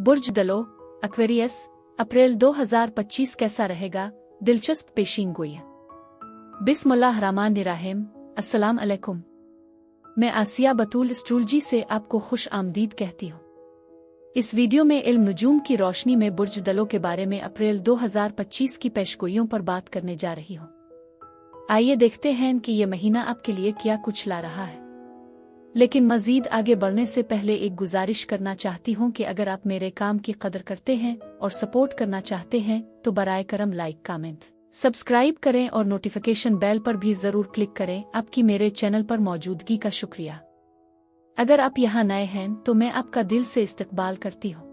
बुर्ज दलो, एक्वेरियस, अप्रैल 2025 कैसा रहेगा? दिलचस्प पेशीनगोई। बिस्मिल्लाहिर्रहमानिर्रहीम। अस्सलाम अलैकुम। मैं आसिया बतूल एस्ट्रोलॉजी से आपको खुश आमदीद कहती हूँ। इस वीडियो में इल्म नुजूम की रोशनी में बुर्ज दलों के बारे में अप्रैल 2025 की पेशगोइयों पर बात करने जा रही हूँ। आइए देखते हैं कि ये महीना आपके लिए क्या कुछ ला रहा है। लेकिन मजीद आगे बढ़ने से पहले एक गुजारिश करना चाहती हूँ कि अगर आप मेरे काम की कदर करते हैं और सपोर्ट करना चाहते हैं तो बराए करम लाइक, कमेंट, सब्सक्राइब करें और नोटिफिकेशन बेल पर भी जरूर क्लिक करें। आपकी मेरे चैनल पर मौजूदगी का शुक्रिया। अगर आप यहाँ नए हैं तो मैं आपका दिल से इस्तकबाल करती हूँ।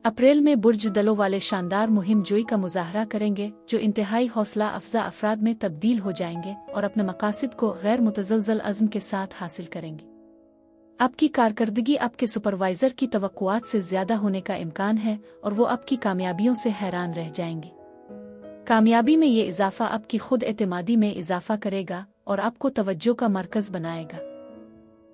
अप्रैल में बुर्ज दलों वाले शानदार मुहिम जोई का मुजाहरा करेंगे जो इंतहाई हौसला अफजा अफराद में तब्दील हो जाएंगे और अपने मकासद को गैर मुतज़लज़ल अज़्म के साथ हासिल करेंगे। आपकी कारकर्दगी आपके सुपरवाइजर की तवक्कुआत से ज्यादा होने का इम्कान है और वो आपकी कामयाबियों से हैरान रह जाएंगे। कामयाबी में ये इजाफा आपकी खुद एतमादी में इजाफा करेगा और आपको तवज्जो का मरकज बनाएगा।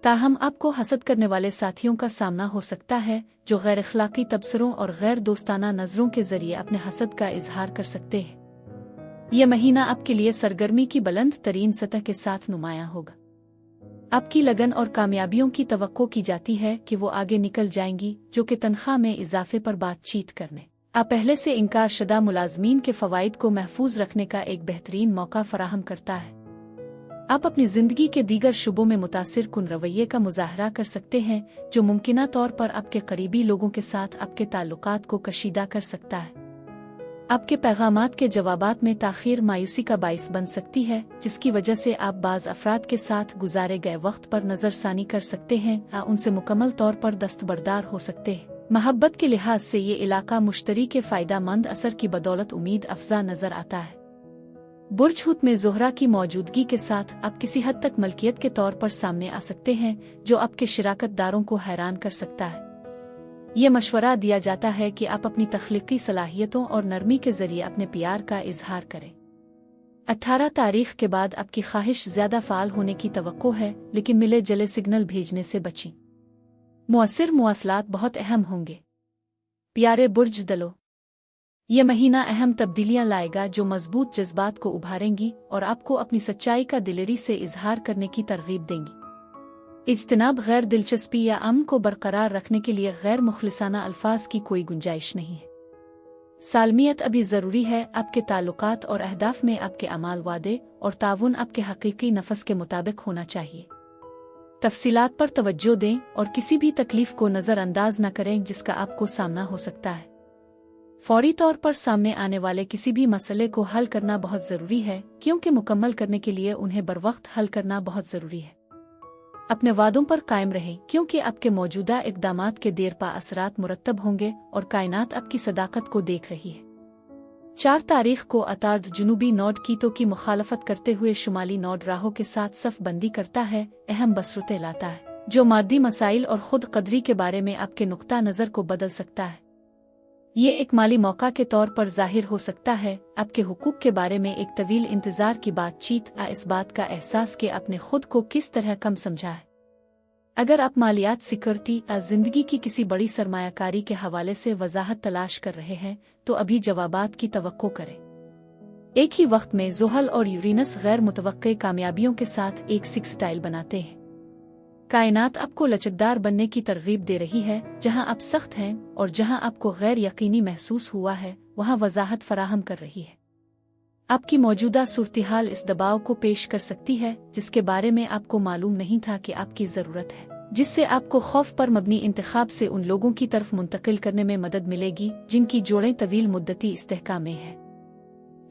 ताहम आपको हसद करने वाले साथियों का सामना हो सकता है जो गैर अखलाकी तबसरों और गैर दोस्ताना नजरों के जरिए अपने हसद का इजहार कर सकते हैं। यह महीना आपके लिए सरगर्मी की बुलंद तरीन सतह के साथ नुमायां होगा। आपकी लगन और कामयाबियों की तवक्को की जाती है कि वो आगे निकल जाएंगी, जो कि तनख्वाह में इजाफे पर बातचीत करने, आप पहले से इनकार शुदा मुलाजमीन के फवाइद को महफूज रखने का एक बेहतरीन मौका फराहम करता है। आप अपनी जिंदगी के दीगर शुबों में मुतासिर कुन रवैये का मुजाहरा कर सकते हैं जो मुमकिना तौर पर आपके करीबी लोगों के साथ आपके ताल्लुकात को कशीदा कर सकता है। आपके पैगामात के जवाबात में ताखीर मायूसी का बाइस बन सकती है, जिसकी वजह से आप बाज़ अफराद के साथ गुजारे गए वक्त पर नज़रसानी कर सकते हैं या उनसे मुकम्मल तौर पर दस्तबरदार हो सकते हैं। मोहब्बत के लिहाज से ये इलाका मुश्तरी के फ़ायदा मंद असर की बदौलत उम्मीद अफजा नजर आता है। बुर्ज हुत में ज़ोहरा की मौजूदगी के साथ आप किसी हद तक मलकियत के तौर पर सामने आ सकते हैं जो आपके शिराकत दारों को हैरान कर सकता है। ये मशवरा दिया जाता है कि आप अपनी तख्लीकी सलाहियतों और नरमी के जरिए अपने प्यार का इजहार करें। 18 तारीख के बाद आपकी ख्वाहिश ज्यादा फाल होने की तवक्को है, लेकिन मिले जले सिग्नल भेजने से बचें। मुअस्सिर मुवासलात बहुत अहम होंगे। प्यारे बुर्ज दलो, ये महीना अहम तब्दीलियां लाएगा जो मजबूत जज्बात को उभारेंगी और आपको अपनी सच्चाई का दिलेरी से इजहार करने की तरगीब देंगी। इज्तिनाब गैर दिलचस्पी या अमन को बरकरार रखने के लिए गैर मुखलिसाना अल्फाज की कोई गुंजाइश नहीं है। सालमियत अभी ज़रूरी है। आपके ताल्लुकात और अहदाफ में आपके अमाल, वादे और ताउन आपके हकीकी नफस के मुताबिक होना चाहिए। तफसीलात पर तवज्जो दें और किसी भी तकलीफ को नज़रअंदाज न करें जिसका आपको सामना हो सकता है। फौरी तौर पर सामने आने वाले किसी भी मसले को हल करना बहुत ज़रूरी है, क्योंकि मुकम्मल करने के लिए उन्हें बरवक्त हल करना बहुत ज़रूरी है। अपने वादों पर कायम रहें, क्योंकि आपके मौजूदा इक़दामात के देरपा असरात मुरत्तब होंगे और कायनात आपकी सदाकत को देख रही है। 4 तारीख को अतार्द जुनूबी नोड कीतो की मुखालफत करते हुए शुमाली नोड राहों के साथ सफ बंदी करता है, अहम बसरतें लाता है जो मादी मसाइल और खुद कदरी के बारे में आपके नुक्ता नज़र को बदल सकता है। ये एक माली मौका के तौर पर जाहिर हो सकता है। आपके हुकूक के बारे में एक तवील इंतजार की बातचीत इस बात का एहसास कि आपने खुद को किस तरह कम समझा है। अगर आप मालियात, सिक्योरिटी या जिंदगी की किसी बड़ी सरमायाकारी के हवाले से वजाहत तलाश कर रहे हैं तो अभी जवाबात की तवक्को करें। एक ही वक्त में ज़ुहल और यूरेनस गैर मुतवक्के कामयाबियों के साथ एक सिक्सटाइल बनाते हैं। कायनात आपको लचकदार बनने की तरगीब दे रही है। जहां आप सख्त हैं और जहां आपको गैर यकीनी महसूस हुआ है, वहां वजाहत फराहम कर रही है। आपकी मौजूदा सूरत-ए-हाल इस दबाव को पेश कर सकती है जिसके बारे में आपको मालूम नहीं था कि आपकी ज़रूरत है, जिससे आपको खौफ पर मबनी इंतखाब से उन लोगों की तरफ मुंतकिल करने में मदद मिलेगी जिनकी जोड़ें तवील मुद्दती इस्तेहकाम में है।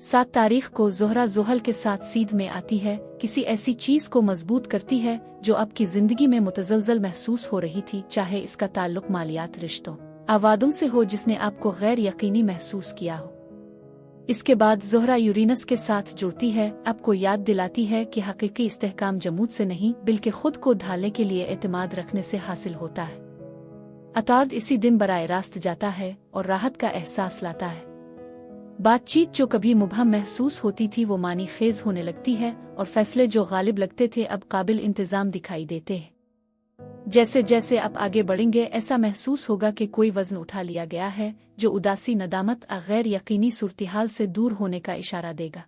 7 तारीख को ज़ोहरा ज़ुहल के साथ सीध में आती है, किसी ऐसी चीज़ को मजबूत करती है जो आपकी जिंदगी में मुतज़लज़ल महसूस हो रही थी, चाहे इसका ताल्लुक मालियात, रिश्तों, आवादों से हो जिसने आपको गैर यकीनी महसूस किया हो। इसके बाद ज़ोहरा यूरेनस के साथ जुड़ती है, आपको याद दिलाती है कि हकीकी इस्तेहकाम जमूद से नहीं बल्कि खुद को ढालने के लिए एतमाद रखने से हासिल होता है। अतार्द इसी दिन बराए रास्त जाता है और राहत का एहसास लाता है। बातचीत जो कभी मुबहम महसूस होती थी वो मानी खेज होने लगती है और फैसले जो गालिब लगते थे अब काबिल इंतजाम दिखाई देते हैं। जैसे जैसे आप आगे बढ़ेंगे ऐसा महसूस होगा कि कोई वजन उठा लिया गया है, जो उदासी, नदामत और गैर यकीनी सूरत-ए-हाल से दूर होने का इशारा देगा।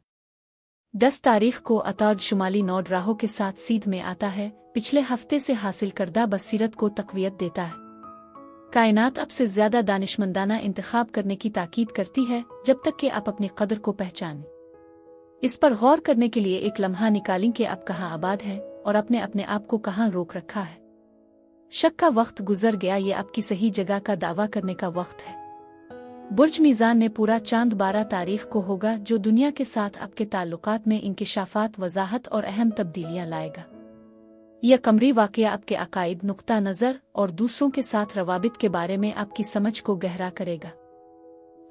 10 तारीख को अतार्द शुमाली नौड राहों के साथ सीध में आता है, पिछले हफ्ते से हासिल करदा बसीरत को तक़वियत देता है। कायनात अब से ज्यादा दानिशमंदाना इंतखाब करने की ताकीद करती है, जब तक कि आप अपनी कदर को पहचानें। इस पर गौर करने के लिए एक लम्हा निकालें कि आप कहाँ आबाद हैं और अपने आप को कहाँ रोक रखा है। शक का वक्त गुजर गया, ये आपकी सही जगह का दावा करने का वक्त है। बुर्ज मीज़ान ने पूरा चांद 12 तारीख को होगा, जो दुनिया के साथ आपके ताल्लुकात में इंकिशाफात, वजाहत और अहम तब्दीलियां लाएगा। यह कमरी वाक़या आपके अकायद, नुक्ता नज़र और दूसरों के साथ रवाबित के बारे में आपकी समझ को गहरा करेगा।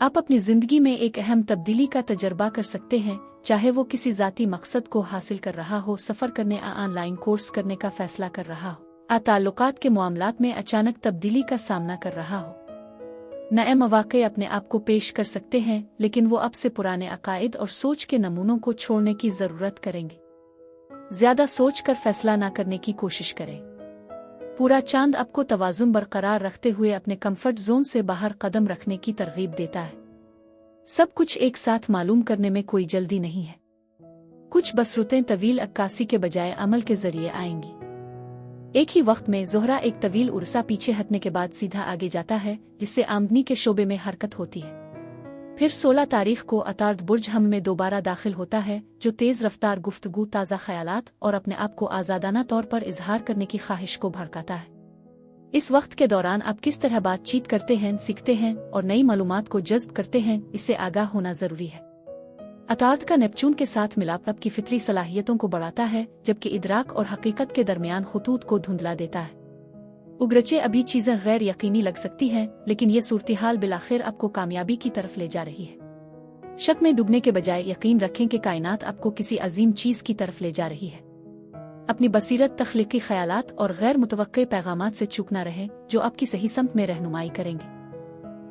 आप अपनी ज़िंदगी में एक अहम तब्दीली का तजर्बा कर सकते हैं, चाहे वो किसी ज़ाती मकसद को हासिल कर रहा हो, सफ़र करने या ऑनलाइन कोर्स करने का फ़ैसला कर रहा हो, ताल्लुकात के मामलात में अचानक तब्दीली का सामना कर रहा हो। नए मौक़े अपने आप को पेश कर सकते हैं, लेकिन वो अब से पुराने अकायद और सोच के नमूनों को छोड़ने की ज़रूरत करेंगे। ज्यादा सोच कर फैसला न करने की कोशिश करें। पूरा चांद आपको तवाज़ुन बरकरार रखते हुए अपने कंफर्ट जोन से बाहर कदम रखने की तरगीब देता है। सब कुछ एक साथ मालूम करने में कोई जल्दी नहीं है। कुछ बसरुतें तवील अक्कासी के बजाय अमल के जरिए आएंगी। एक ही वक्त में ज़ोहरा एक तवील उर्सा पीछे हटने के बाद सीधा आगे जाता है, जिससे आमदनी के शोबे में हरकत होती है। फिर 16 तारीख को अतार्द बुर्ज हम में दोबारा दाखिल होता है, जो तेज़ रफ्तार गुफ्तगू, ताज़ा ख्यालात और अपने आप को आज़ादाना तौर पर इजहार करने की ख्वाहिश को भड़काता है। इस वक्त के दौरान आप किस तरह बातचीत करते हैं, सीखते हैं और नई मालूमात को जज्ब करते हैं, इससे आगाह होना जरूरी है। अतार्द का नेपच्यून के साथ मिलाप आपकी फितरी सलाहियतों को बढ़ाता है, जबकि इदराक और हकीकत के दरमियान खुतूत को धुंधला देता है। उगरचे अभी चीजें गैर यकीनी लग सकती हैं, लेकिन ये सूरत-ए-हाल बिलाखिर आपको कामयाबी की तरफ ले जा रही है। शक में डूबने के बजाय यकीन रखें कि कायनात आपको किसी अजीम चीज की तरफ ले जा रही है। अपनी बसीरत, तख्लीकी ख्यालात और गैर मुतवक्के पैगामात से चूक न रहें, जो आपकी सही समत में रहनुमाई करेंगे।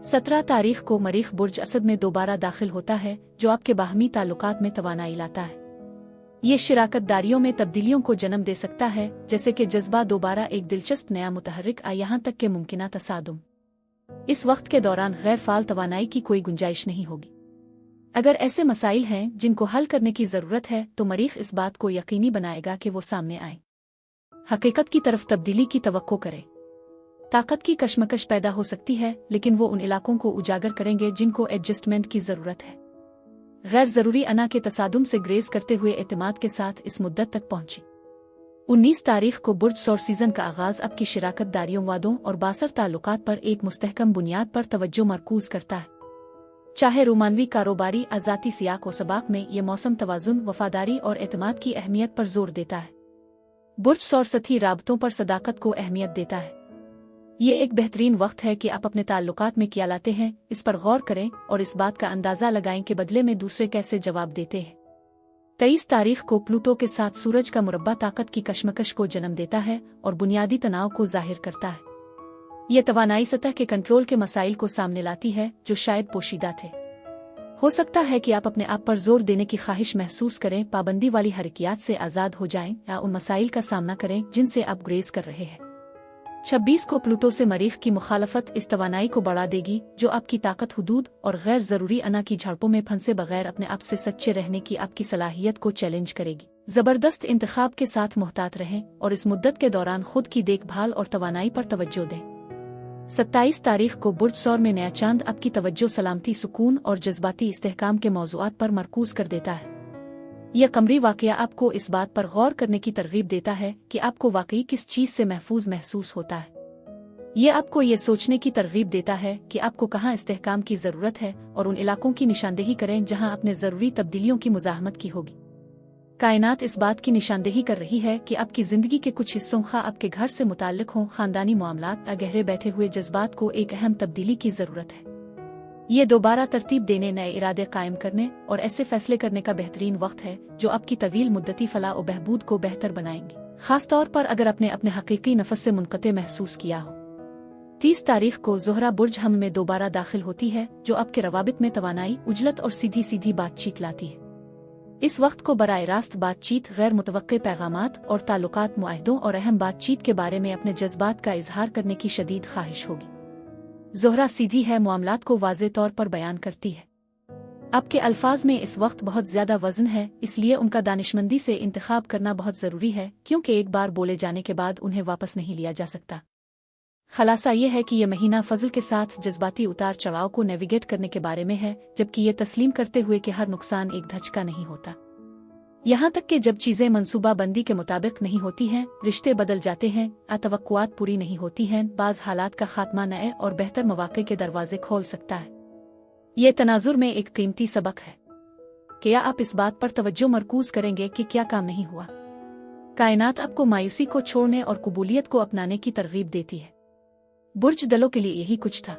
17 तारीख को मरीख बुर्ज असद में दोबारा दाखिल होता है, जो आपके बाहमी ताल्लुकात में तवानाई लाता है। ये शिराकत दारियों में तब्दीलियों को जन्म दे सकता है, जैसे कि जज्बा दोबारा एक दिलचस्प नया मुतहर्रिक आ, यहाँ तक के मुमकिना तसादुम। इस वक्त के दौरान गैर फाल तवानाई की कोई गुंजाइश नहीं होगी। अगर ऐसे मसाइल हैं जिनको हल करने की जरूरत है, तो मरीख इस बात को यकीनी बनाएगा कि वो सामने आए। हकीकत की तरफ तब्दीली की तवक्को करें। ताकत की कशमकश पैदा हो सकती है, लेकिन वो उन इलाकों को उजागर करेंगे जिनको एडजस्टमेंट की जरूरत है। गैर जरूरी अना के तसादुम से ग्रेज करते हुए एतमाद के साथ इस मुद्दत तक पहुंची। 19 तारीख को बुर्ज सौर सीजन का आगाज आपकी शिराकत दारियों, वादों और बासर ताल्लुकात पर एक मुस्तहकम बुनियाद पर तवज्जो मरकूज करता है। चाहे रोमानवी, कारोबारी, आजाती सियाक व सबाक में ये मौसम तवाजुन, वफादारी और एतमाद की अहमियत पर जोर देता है। बुर्ज सौर सतही राबतों पर सदाकत को अहमियत देता है। ये एक बेहतरीन वक्त है कि आप अपने ताल्लुकात में क्या लाते हैं, इस पर गौर करें और इस बात का अंदाजा लगाएं कि बदले में दूसरे कैसे जवाब देते हैं। 23 तारीख को प्लूटो के साथ सूरज का मुरब्बा ताकत की कशमकश को जन्म देता है और बुनियादी तनाव को जाहिर करता है। यह तवानाई सतह के कंट्रोल के मसाइल को सामने लाती है, जो शायद पोशीदा थे। हो सकता है कि आप अपने आप पर जोर देने की ख्वाहिश महसूस करें, पाबंदी वाली हरकियात से आज़ाद हो जाएं या उन मसाइल का सामना करें जिनसे आप ग्रेज कर रहे हैं। 26 को प्लूटो से मरीख की मुखालफत इस तवानाई को बढ़ा देगी, जो आपकी ताकत, हुदूद और गैर जरूरी अना की झड़पों में फंसे बगैर अपने आप से सच्चे रहने की आपकी सलाहियत को चैलेंज करेगी। जबरदस्त इंतखाब के साथ मुहतात रहें और इस मुद्दत के दौरान खुद की देखभाल और तवानाई पर तवज्जो दें। 27 तारीख को बुर्ज सौर में नया चांद आपकी तवज्जो सलामती, सुकून और जज्बाती इस्तेहकाम के मौज़ूआत पर मरकूज कर देता है। यह कमरी वाक़या आपको इस बात पर गौर करने की तरगीब देता है कि आपको वाकई किस चीज़ से महफूज महसूस होता है। यह आपको ये सोचने की तरगीब देता है कि आपको कहाँ इस्तेहकाम की ज़रूरत है और उन इलाकों की निशानदेही करें जहाँ अपने ज़रूरी तब्दीलियों की मुज़ाहमत की होगी। कायनात इस बात की निशानदेही कर रही है कि आपकी ज़िंदगी के कुछ हिस्सों, खा आपके घर से मुताल्लिक हों, ख़ानदानी मामलात या गहरे बैठे हुए जज्बात को एक अहम तब्दीली की ज़रूरत है। ये दोबारा तरतीब देने, नए इरादे कायम करने और ऐसे फैसले करने का बेहतरीन वक्त है जो आपकी तवील मुद्दती फलाह और बहबूद को बेहतर बनाएंगे, खासतौर पर अगर आपने अपने हकीकी नफस से मुनक़ते महसूस किया हो। 30 तारीख को ज़ोहरा बुर्ज हम में दोबारा दाखिल होती है, जो आपके रवाबित में तवानाई, उजलत और सीधी सीधी बातचीत लाती है। इस वक्त को बराह रास्त बातचीत, गैर मुतवक्के पैगामात और ताल्लुकात, मुआहदों और अहम बातचीत के बारे में अपने जज्बात का इजहार करने की शदीद ख्वाहिश होगी। ज़ोहरा सीधी है, मामलात को वाज़े तौर पर बयान करती है। आपके अल्फाज में इस वक्त बहुत ज़्यादा वज़न है, इसलिए उनका दानिशमंदी से इंतखाब करना बहुत ज़रूरी है, क्योंकि एक बार बोले जाने के बाद उन्हें वापस नहीं लिया जा सकता। खलासा ये है कि यह महीना फजल के साथ जज्बाती उतार चढ़ाव को नेविगेट करने के बारे में है, जबकि ये तस्लीम करते हुए कि हर नुकसान एक धचका नहीं होता। यहाँ तक कि जब चीज़ें मंसूबा बंदी के मुताबिक नहीं होती हैं, रिश्ते बदल जाते हैं, तवक्कुआत पूरी नहीं होती हैं, बाज़ हालात का खात्मा नए और बेहतर मौक़े के दरवाजे खोल सकता है। ये तनाजुर में एक कीमती सबक है। क्या आप इस बात पर तवज्जो मरकूज करेंगे कि क्या काम नहीं हुआ? कायनात आपको मायूसी को छोड़ने और कबूलियत को अपनाने की तरगीब देती है। बुर्ज दलों के लिए यही कुछ था।